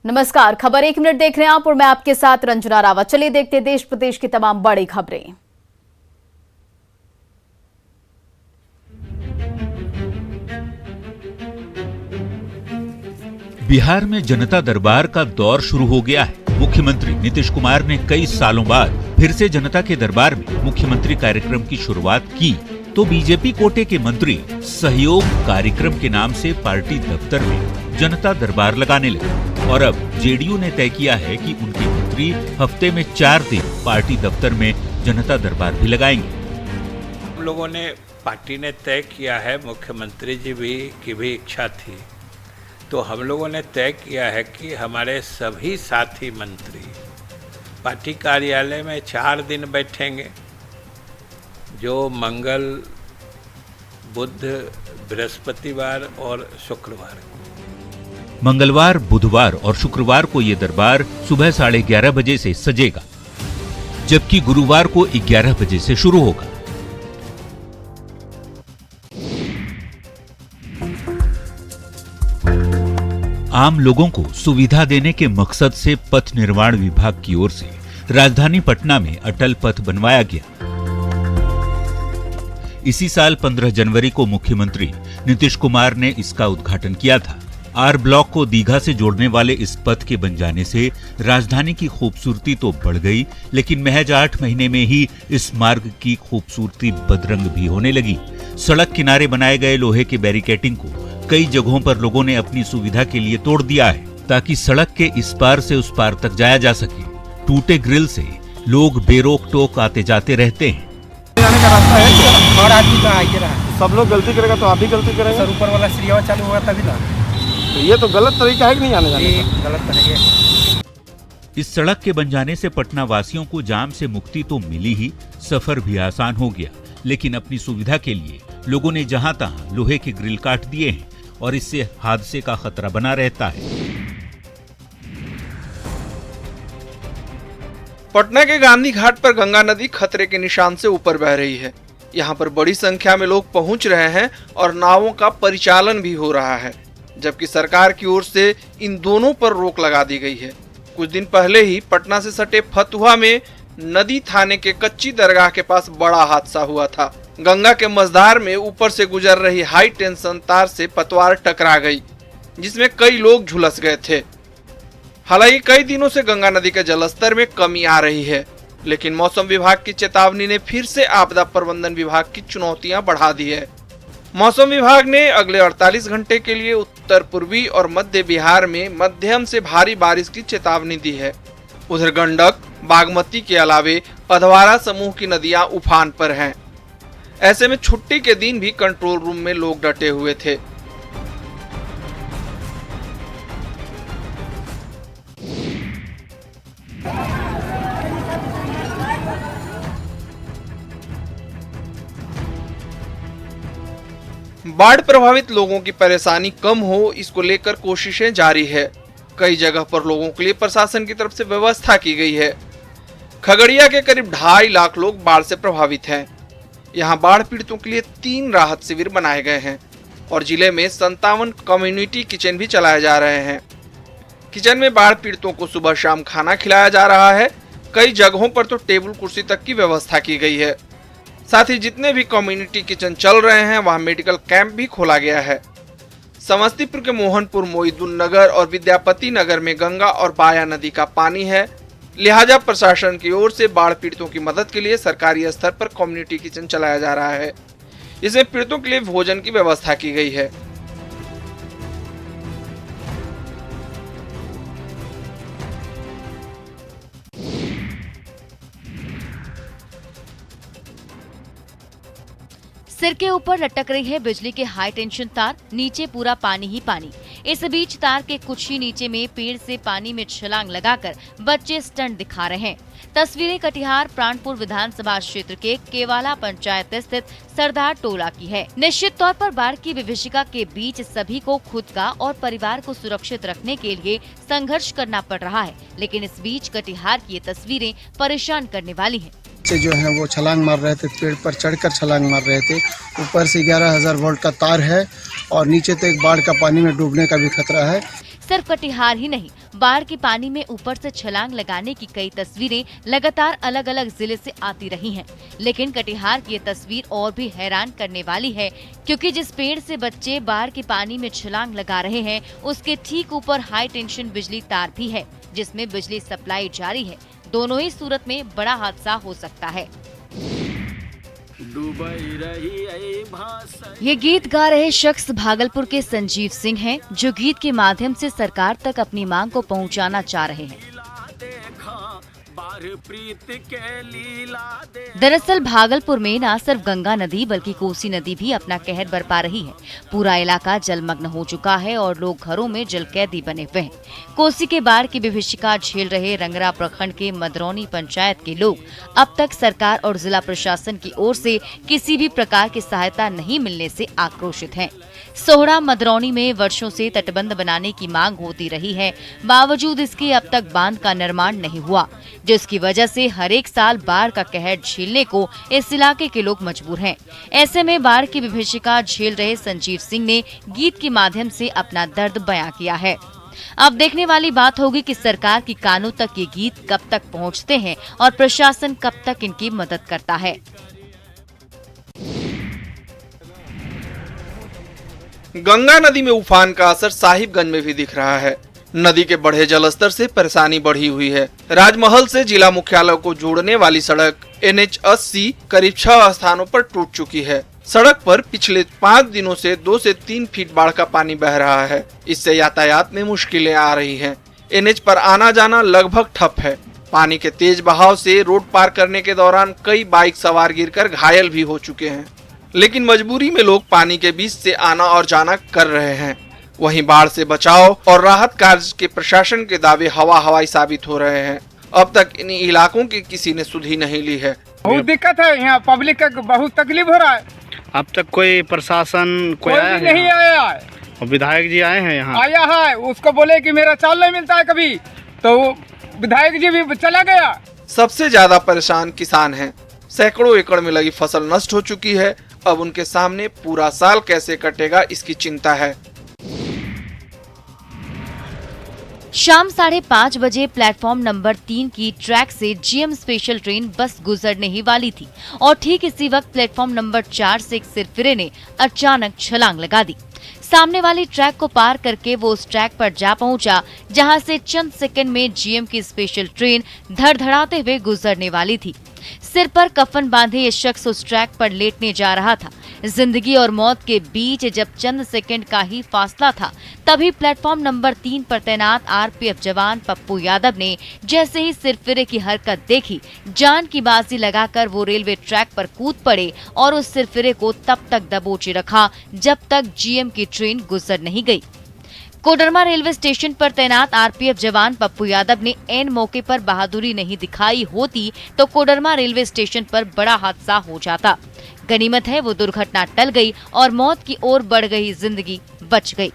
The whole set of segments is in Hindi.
नमस्कार, खबर 1 मिनट देख रहे हैं आप और मैं आपके साथ रंजना रावत। चलिए देखते हैं देश प्रदेश की तमाम बड़ी खबरें। बिहार में जनता दरबार का दौर शुरू हो गया है। मुख्यमंत्री नीतीश कुमार ने कई सालों बाद फिर से जनता के दरबार में मुख्यमंत्री कार्यक्रम की शुरुआत की, तो बीजेपी कोटे के मंत्री सहयोग कार्यक्रम के नाम से पार्टी दफ्तर में जनता दरबार लगाने लगे और अब जेडीयू ने तय किया है कि उनके मंत्री हफ्ते में 4 दिन पार्टी दफ्तर में जनता दरबार भी लगाएंगे। हम लोगों ने पार्टी ने तय किया है, मुख्यमंत्री जी की भी इच्छा थी, तो हम लोगों ने तय किया है कि हमारे सभी साथी मंत्री पार्टी कार्यालय में 4 दिन बैठेंगे, जो मंगल, बुध, बृहस्पतिवार और शुक्रवार को। मंगलवार, बुधवार और शुक्रवार को ये दरबार सुबह 11:30 बजे से सजेगा, जबकि गुरुवार को 11 बजे से शुरू होगा। आम लोगों को सुविधा देने के मकसद से पथ निर्माण विभाग की ओर से राजधानी पटना में अटल पथ बनवाया गया। इसी साल 15 जनवरी को मुख्यमंत्री नीतीश कुमार ने इसका उद्घाटन किया था। आर ब्लॉक को दीघा से जोड़ने वाले इस पथ के बन जाने से राजधानी की खूबसूरती तो बढ़ गई, लेकिन महज 8 महीने में ही इस मार्ग की खूबसूरती बदरंग भी होने लगी। सड़क किनारे बनाए गए लोहे के बैरिकेडिंग को कई जगहों पर लोगों ने अपनी सुविधा के लिए तोड़ दिया है, ताकि सड़क के इस पार से उस पार तक जाया जा सके। टूटे ग्रिल से लोग बेरोक टोक आते जाते रहते हैं। जाने का रास्ता है और आदमी का आगे रहा है। सब लोग गलती करेगा तो आप भी गलती करेंगे। सर ऊपर वाला सीढ़ियाँ चालू होगा तभी ना। तो ये तो गलत तरीका है कि नहीं आने जाने का? गलत तरीका। इस सड़क के बन जाने से पटना वासियों को जाम से मुक्ति तो मिली ही, सफर भी आसान हो गया, लेकिन अपनी सुविधा के लिए लोगों ने जहां तहां लोहे के ग्रिल काट दिए हैं और इससे हादसे का खतरा बना रहता है। पटना के गांधी घाट पर गंगा नदी खतरे के निशान से ऊपर बह रही है। यहाँ पर बड़ी संख्या में लोग पहुंच रहे हैं और नावों का परिचालन भी हो रहा है, जबकि सरकार की ओर से इन दोनों पर रोक लगा दी गई है। कुछ दिन पहले ही पटना से सटे फतुहा में नदी थाने के कच्ची दरगाह के पास बड़ा हादसा हुआ था। गंगा के मझधार में ऊपर से गुजर रही हाई टेंशन तार से पतवार टकरा गई, जिसमें कई लोग झुलस गए थे। हालांकि कई दिनों से गंगा नदी के जलस्तर में कमी आ रही है, लेकिन मौसम विभाग की चेतावनी ने फिर से आपदा प्रबंधन विभाग की चुनौतियां बढ़ा दी है। मौसम विभाग ने अगले 48 घंटे के लिए उत्तर पूर्वी और मध्य बिहार में मध्यम से भारी बारिश की चेतावनी दी है। उधर गंडक, बागमती के अलावे अधवारा समूह की नदियां उफान पर हैं। ऐसे में छुट्टी के दिन भी कंट्रोल रूम में लोग डटे हुए थे। बाढ़ प्रभावित लोगों की परेशानी कम हो, इसको लेकर कोशिशें जारी है। कई जगह पर लोगों के लिए प्रशासन की तरफ से व्यवस्था की गई है। खगड़िया के करीब 2.5 लाख लोग बाढ़ से प्रभावित हैं। यहाँ बाढ़ पीड़ितों के लिए 3 राहत शिविर बनाए गए हैं और जिले में 57 कम्युनिटी किचन भी चलाए जा रहे हैं। किचन में बाढ़ पीड़ितों को सुबह शाम खाना खिलाया जा रहा है। कई जगहों पर तो टेबल कुर्सी तक की व्यवस्था की गई है। साथ ही जितने भी कम्युनिटी किचन चल रहे हैं वहाँ मेडिकल कैंप भी खोला गया है। समस्तीपुर के मोहनपुर, मोहिउद्दीन नगर और विद्यापति नगर में गंगा और बाया नदी का पानी है, लिहाजा प्रशासन की ओर से बाढ़ पीड़ितों की मदद के लिए सरकारी स्तर पर कम्युनिटी किचन चलाया जा रहा है। इसमें पीड़ितों के लिए भोजन की व्यवस्था की गई है। सिर के ऊपर लटक रही है बिजली के हाई टेंशन तार, नीचे पूरा पानी ही पानी। इस बीच तार के कुछ ही नीचे में पेड़ से पानी में छलांग लगाकर बच्चे स्टंट दिखा रहे हैं। तस्वीरें कटिहार प्राणपुर विधानसभा क्षेत्र के केवाला पंचायत स्थित सरदार टोला की है। निश्चित तौर पर बाढ़ की विभीषिका के बीच सभी को खुद का और परिवार को सुरक्षित रखने के लिए संघर्ष करना पड़ रहा है, लेकिन इस बीच कटिहार की ये तस्वीरें परेशान करने वाली हैं। बच्चे जो हैं वो छलांग मार रहे थे, पेड़ पर चढ़कर छलांग मार रहे थे। ऊपर से 11,000 वोल्ट का तार है और नीचे तक बाढ़ का पानी में डूबने का भी खतरा है। सिर्फ कटिहार ही नहीं, बाढ़ के पानी में ऊपर से छलांग लगाने की कई तस्वीरें लगातार अलग अलग जिले से आती रही हैं। लेकिन कटिहार की ये तस्वीर और भी हैरान करने वाली है, क्योंकि जिस पेड़ से बच्चे बाढ़ के पानी में छलांग लगा रहे हैं उसके ठीक ऊपर हाई टेंशन बिजली तार भी है, जिसमें बिजली सप्लाई जारी है। दोनों ही सूरत में बड़ा हादसा हो सकता है। ये गीत गा रहे शख्स भागलपुर के संजीव सिंह हैं, जो गीत के माध्यम से सरकार तक अपनी मांग को पहुंचाना चाह रहे हैं। दरअसल भागलपुर में न सिर्फ गंगा नदी बल्कि कोसी नदी भी अपना कहर बरपा रही है। पूरा इलाका जलमग्न हो चुका है और लोग घरों में जलकैदी बने हुए हैं। कोसी के बाढ़ की विभीषिका झेल रहे रंगरा प्रखंड के मदरौनी पंचायत के लोग अब तक सरकार और जिला प्रशासन की ओर से किसी भी प्रकार की सहायता नहीं मिलने से आक्रोशित हैं। सोहड़ा मदरौनी में वर्षों से तटबंध बनाने की मांग होती रही है, बावजूद इसके अब तक बांध का निर्माण नहीं हुआ, जिसकी वजह से हर एक साल बाढ़ का कहर झेलने को इस इलाके के लोग मजबूर हैं। ऐसे में बाढ़ की विभीषिका झेल रहे संजीव सिंह ने गीत के माध्यम से अपना दर्द बयां किया है। अब देखने वाली बात होगी कि सरकार की कानों तक ये गीत कब तक पहुंचते हैं और प्रशासन कब तक इनकी मदद करता है। गंगा नदी में उफान का असर साहिबगंज में भी दिख रहा है। नदी के बढ़े जलस्तर से परेशानी बढ़ी हुई है। राजमहल से जिला मुख्यालय को जोड़ने वाली सड़क NH 80 करीब 6 स्थानों पर टूट चुकी है। सड़क पर पिछले 5 दिनों से 2 से 3 फीट बाढ़ का पानी बह रहा है। इससे यातायात में मुश्किलें आ रही हैं। NH पर आना जाना लगभग ठप है। पानी के तेज बहाव से रोड पार करने के दौरान कई बाइक सवार गिरकर घायल भी हो चुके हैं। लेकिन मजबूरी में लोग पानी के बीच से आना और जाना कर रहे हैं। वहीं बाढ़ से बचाव और राहत कार्य के प्रशासन के दावे हवाई साबित हो रहे हैं। अब तक इन इलाकों की किसी ने सुधि नहीं ली है। बहुत दिक्कत है, यहाँ पब्लिक का बहुत तकलीफ हो रहा है। अब तक कोई प्रशासन कोई आया भी नहीं आया है। और विधायक जी आए हैं यहाँ? आया है, उसको बोले कि मेरा चाल नहीं मिलता है कभी, तो विधायक जी भी चला गया। सबसे ज्यादा परेशान किसान हैं। सैकड़ों एकड़ में लगी फसल नष्ट हो चुकी है। अब उनके सामने पूरा साल कैसे कटेगा इसकी चिंता है। शाम 5:30 बजे प्लेटफॉर्म नंबर 3 की ट्रैक से GM स्पेशल ट्रेन बस गुजरने ही वाली थी और ठीक इसी वक्त प्लेटफॉर्म नंबर 4 से एक सिरफिरे ने अचानक छलांग लगा दी। सामने वाली ट्रैक को पार करके वो उस ट्रैक पर जा पहुंचा जहां से चंद सेकंड में GM की स्पेशल ट्रेन धड़धड़ाते हुए गुजरने वाली थी। सिर पर कफन बांधे ये शख्स उस ट्रैक पर लेटने जा रहा था। जिंदगी और मौत के बीच जब चंद सेकंड का ही फासला था, तभी प्लेटफॉर्म नंबर 3 पर तैनात RPF जवान पप्पू यादव ने जैसे ही सिरफिरे की हरकत देखी, जान की बाजी लगाकर वो रेलवे ट्रैक पर कूद पड़े और उस सिरफिरे को तब तक दबोचे रखा जब तक GM की ट्रेन गुजर नहीं गई। कोडरमा रेलवे स्टेशन पर तैनात RPF जवान पप्पू यादव ने ऐन मौके पर बहादुरी नहीं दिखाई होती तो कोडरमा रेलवे स्टेशन पर बड़ा हादसा हो जाता। गनीमत है वो दुर्घटना टल गई और मौत की ओर बढ़ गई जिंदगी बच गई।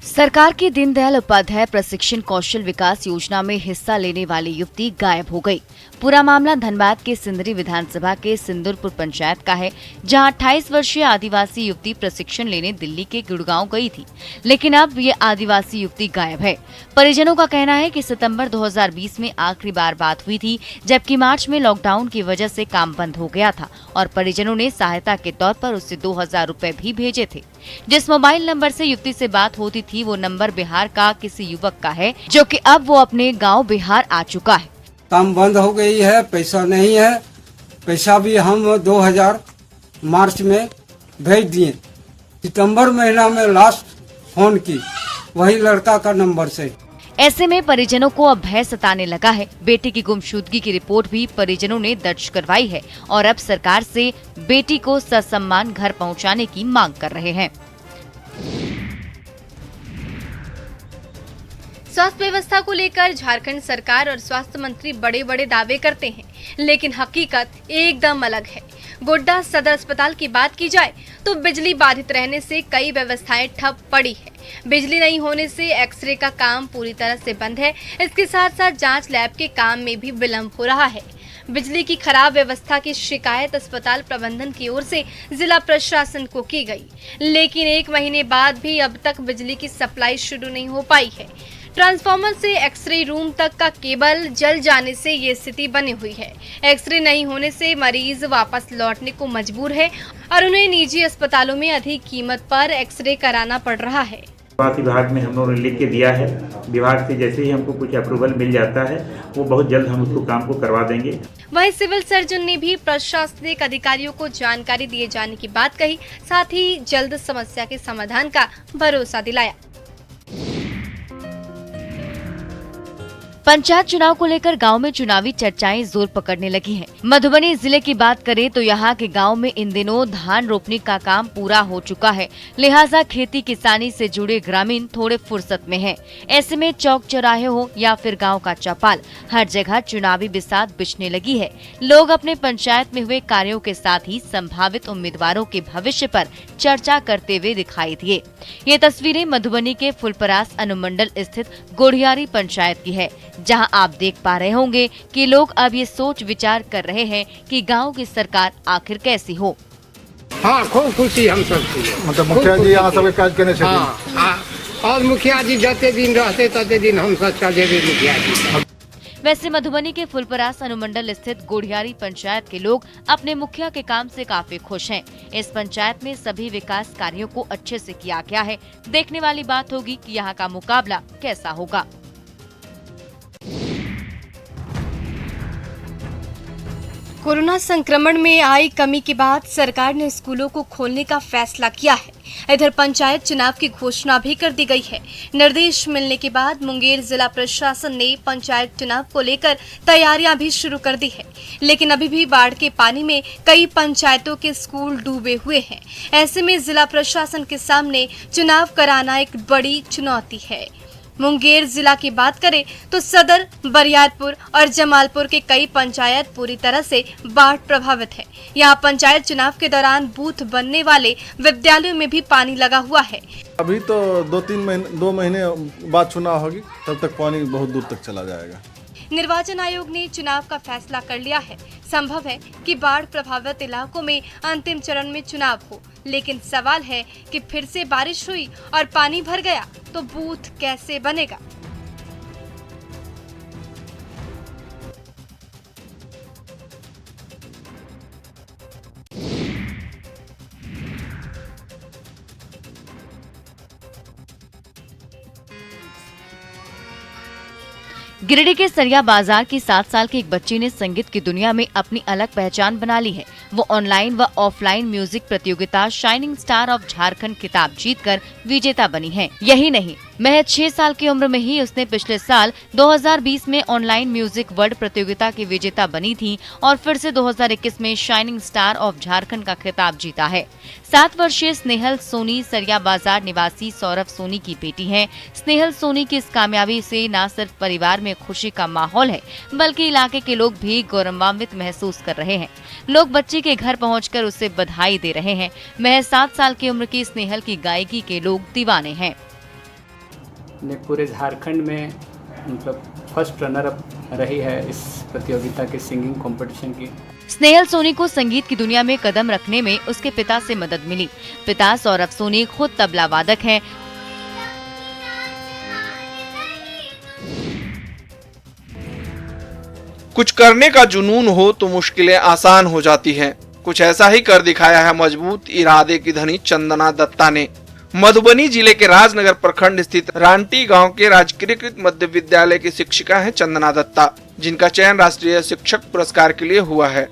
सरकार की दीनदयाल उपाध्याय प्रशिक्षण कौशल विकास योजना में हिस्सा लेने वाली युवती गायब हो गई। पूरा मामला धनबाद के सिंदरी विधानसभा के सिंदूरपुर पंचायत का है, जहां 28 वर्षीय आदिवासी युवती प्रशिक्षण लेने दिल्ली के गुड़गांव गई थी, लेकिन अब ये आदिवासी युवती गायब है। परिजनों का कहना है कि सितंबर 2020 में आखिरी बार बात हुई थी, जबकि मार्च में लॉकडाउन की वजह से काम बंद हो गया था और परिजनों ने सहायता के तौर पर उससे 2000 रुपए भी भेजे थे। जिस मोबाइल नंबर से युवती से बात होती थी वो नंबर बिहार का किसी युवक का है, जो कि अब वो अपने गांव बिहार आ चुका है। काम बंद हो गई है, पैसा नहीं है। पैसा भी हम 2000 मार्च में भेज दिए। सितंबर महीना में लास्ट फोन की वही लड़का का नंबर से। ऐसे में परिजनों को अब भय सताने लगा है। बेटी की गुमशुदगी की रिपोर्ट भी परिजनों ने दर्ज करवाई है और अब सरकार से बेटी को ससम्मान घर पहुंचाने की मांग कर रहे हैं। स्वास्थ्य व्यवस्था को लेकर झारखंड सरकार और स्वास्थ्य मंत्री बड़े बड़े दावे करते हैं, लेकिन हकीकत एकदम अलग है। गोड्डा सदर अस्पताल की बात की जाए तो बिजली बाधित रहने से कई व्यवस्थाएं ठप पड़ी है। बिजली नहीं होने से एक्सरे का काम पूरी तरह से बंद है। इसके साथ साथ जांच लैब के काम में भी विलंब हो रहा है। बिजली की खराब व्यवस्था की शिकायत अस्पताल प्रबंधन की ओर से जिला प्रशासन को की गई, लेकिन 1 महीने बाद भी अब तक बिजली की सप्लाई शुरू नहीं हो पाई है। ट्रांसफार्मर से एक्सरे रूम तक का केबल जल जाने से ये स्थिति बनी हुई है। एक्सरे नहीं होने से मरीज वापस लौटने को मजबूर है और उन्हें निजी अस्पतालों में अधिक कीमत पर एक्सरे कराना पड़ रहा है। स्वास्थ्य विभाग में हम लोगों ने लिख के दिया है। विभाग से जैसे ही हमको कुछ अप्रूवल मिल जाता है वो बहुत जल्द हम उसको काम को करवा देंगे। वहीं सिविल सर्जन ने भी प्रशासनिक अधिकारियों को जानकारी दिए जाने की बात कही, साथ ही जल्द समस्या के समाधान का भरोसा दिलाया। पंचायत चुनाव को लेकर गांव में चुनावी चर्चाएं जोर पकड़ने लगी हैं। मधुबनी जिले की बात करें तो यहां के गांव में इन दिनों धान रोपने का काम पूरा हो चुका है, लिहाजा खेती किसानी से जुड़े ग्रामीण थोड़े फुर्सत में हैं। ऐसे में चौक चौराहे हो या फिर गांव का चौपाल, हर जगह चुनावी बिसात बिछने लगी है। लोग अपने पंचायत में हुए कार्यों के साथ ही संभावित उम्मीदवारों के भविष्य पर चर्चा करते हुए दिखाई दिए। ये तस्वीरें मधुबनी के फुलपरास अनुमंडल स्थित गोढ़ियारी पंचायत की है, जहां आप देख पा रहे होंगे कि लोग अब ये सोच विचार कर रहे हैं कि गांव की सरकार आखिर कैसी हो। हाँ, खूब खुशी हम सब की। मतलब मुखिया जी यहाँ सब काज करने से और मुखिया जी जते दिन रहते तते दिन हम सब चले गए मुखिया जी। वैसे मधुबनी के फुलपरास अनुमंडल स्थित गोढ़ियारी पंचायत के लोग अपने मुखिया के काम से काफी खुश हैं। इस पंचायत में सभी विकास कार्यों को अच्छे से किया गया है। देखने वाली बात होगी कि यहाँ का मुकाबला कैसा होगा। कोरोना संक्रमण में आई कमी के बाद सरकार ने स्कूलों को खोलने का फैसला किया है। इधर पंचायत चुनाव की घोषणा भी कर दी गई है। निर्देश मिलने के बाद मुंगेर जिला प्रशासन ने पंचायत चुनाव को लेकर तैयारियां भी शुरू कर दी है, लेकिन अभी भी बाढ़ के पानी में कई पंचायतों के स्कूल डूबे हुए हैं। ऐसे में जिला प्रशासन के सामने चुनाव कराना एक बड़ी चुनौती है। मुंगेर जिला की बात करें तो सदर, बरियारपुर और जमालपुर के कई पंचायत पूरी तरह से बाढ़ प्रभावित है। यहाँ पंचायत चुनाव के दौरान बूथ बनने वाले विद्यालयों में भी पानी लगा हुआ है। अभी तो 2 महीने बाद चुनाव होगी, तब तक पानी बहुत दूर तक चला जाएगा। निर्वाचन आयोग ने चुनाव का फैसला कर लिया है। संभव है कि बाढ़ प्रभावित इलाकों में अंतिम चरण में चुनाव हो, लेकिन सवाल है कि फिर से बारिश हुई और पानी भर गया तो बूथ कैसे बनेगा। गिरिडीह के सरिया बाजार की 7 साल की एक बच्ची ने संगीत की दुनिया में अपनी अलग पहचान बना ली है। वो ऑनलाइन व ऑफलाइन म्यूजिक प्रतियोगिता शाइनिंग स्टार ऑफ झारखंड खिताब जीतकर विजेता बनी है। यही नहीं, महज 6 साल की उम्र में ही उसने पिछले साल 2020 में ऑनलाइन म्यूजिक वर्ल्ड प्रतियोगिता की विजेता बनी थी और फिर से 2021 में शाइनिंग स्टार ऑफ झारखंड का खिताब जीता है। 7 वर्षीय स्नेहल सोनी सरिया बाजार निवासी सौरभ सोनी की बेटी है। स्नेहल सोनी की इस कामयाबी से न सिर्फ परिवार में खुशी का माहौल है, बल्कि इलाके के लोग भी गौरवान्वित महसूस कर रहे हैं। लोग बच्ची के घर पहुंचकर उसे बधाई दे रहे हैं। महज 7 साल की उम्र की स्नेहल की गायकी के लोग दीवाने हैं। ने पूरे झारखंड में मतलब फर्स्ट रनर अप रही है इस प्रतियोगिता के सिंगिंग कंपटीशन की। स्नेहल सोनी को संगीत की दुनिया में कदम रखने में उसके पिता से मदद मिली। पिता सौरभ सोनी खुद तबला वादक हैं। कुछ करने का जुनून हो तो मुश्किलें आसान हो जाती हैं। कुछ ऐसा ही कर दिखाया है मजबूत इरादे की धनी चंदना दत्ता ने। मधुबनी जिले के राजनगर प्रखंड स्थित रांटी गांव के राजकीयकृत मध्य विद्यालय की शिक्षिका हैं चंदना दत्ता, जिनका चयन राष्ट्रीय शिक्षक पुरस्कार के लिए हुआ है।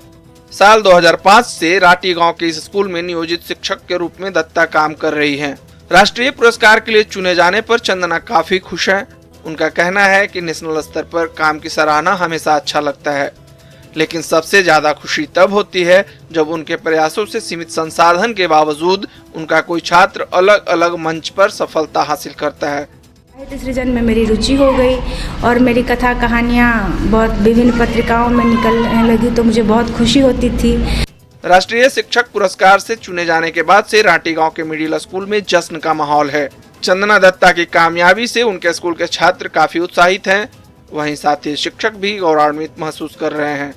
साल 2005 से रांटी गांव के इस स्कूल में नियोजित शिक्षक के रूप में दत्ता काम कर रही हैं। राष्ट्रीय पुरस्कार के लिए चुने जाने पर चंदना काफी खुश है। उनका कहना है कि नेशनल स्तर पर काम की सराहना हमेशा अच्छा लगता है, लेकिन सबसे ज्यादा खुशी तब होती है जब उनके प्रयासों से सीमित संसाधन के बावजूद उनका कोई छात्र अलग अलग मंच पर सफलता हासिल करता है। इस रीजन में मेरी रुचि हो गई और मेरी कथा कहानियाँ बहुत विभिन्न पत्रिकाओं में निकलने लगी, तो मुझे बहुत खुशी होती थी। राष्ट्रीय शिक्षक पुरस्कार से चुने जाने के बाद से रांटी गांव के मिडिल स्कूल में जश्न का माहौल है। चंदना दत्ता की कामयाबी से उनके स्कूल के छात्र काफी उत्साहित हैं, वहीं साथ ही शिक्षक भी गौरवान्वित महसूस कर रहे हैं।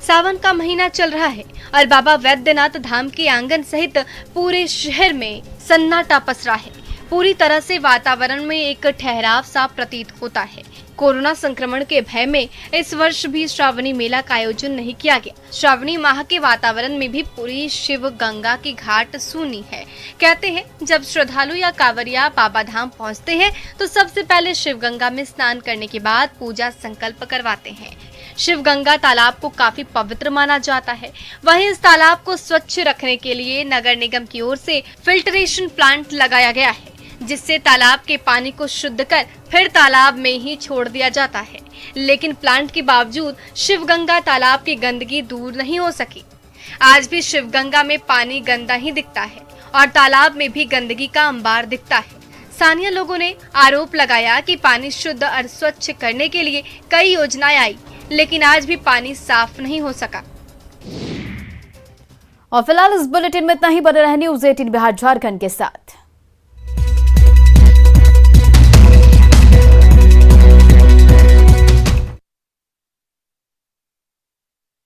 सावन का महीना चल रहा है और बाबा वैद्यनाथ धाम के आंगन सहित पूरे शहर में सन्नाटा पसरा है। पूरी तरह से वातावरण में एक ठहराव सा प्रतीत होता है। कोरोना संक्रमण के भय में इस वर्ष भी श्रावणी मेला का आयोजन नहीं किया गया। श्रावणी माह के वातावरण में भी पूरी शिव गंगा की घाट सूनी है। कहते हैं जब श्रद्धालु या कांवरिया बाबा धाम पहुंचते हैं तो सबसे पहले शिव गंगा में स्नान करने के बाद पूजा संकल्प करवाते हैं। शिव गंगा तालाब को काफी पवित्र माना जाता है। वहीं इस तालाब को स्वच्छ रखने के लिए नगर निगम की ओर से फिल्ट्रेशन प्लांट लगाया गया है, जिससे तालाब के पानी को शुद्ध कर फिर तालाब में ही छोड़ दिया जाता है। लेकिन प्लांट के बावजूद शिवगंगा तालाब की गंदगी दूर नहीं हो सकी। आज भी शिवगंगा में पानी गंदा ही दिखता है और तालाब में भी गंदगी का अंबार दिखता है। स्थानीय लोगों ने आरोप लगाया कि पानी शुद्ध और स्वच्छ करने के लिए कई योजनाएं आई, लेकिन आज भी पानी साफ नहीं हो सका। और फिलहाल इस बुलेटिन में इतना ही। बने रहे न्यूज़ 18 बिहार झारखंड के साथ।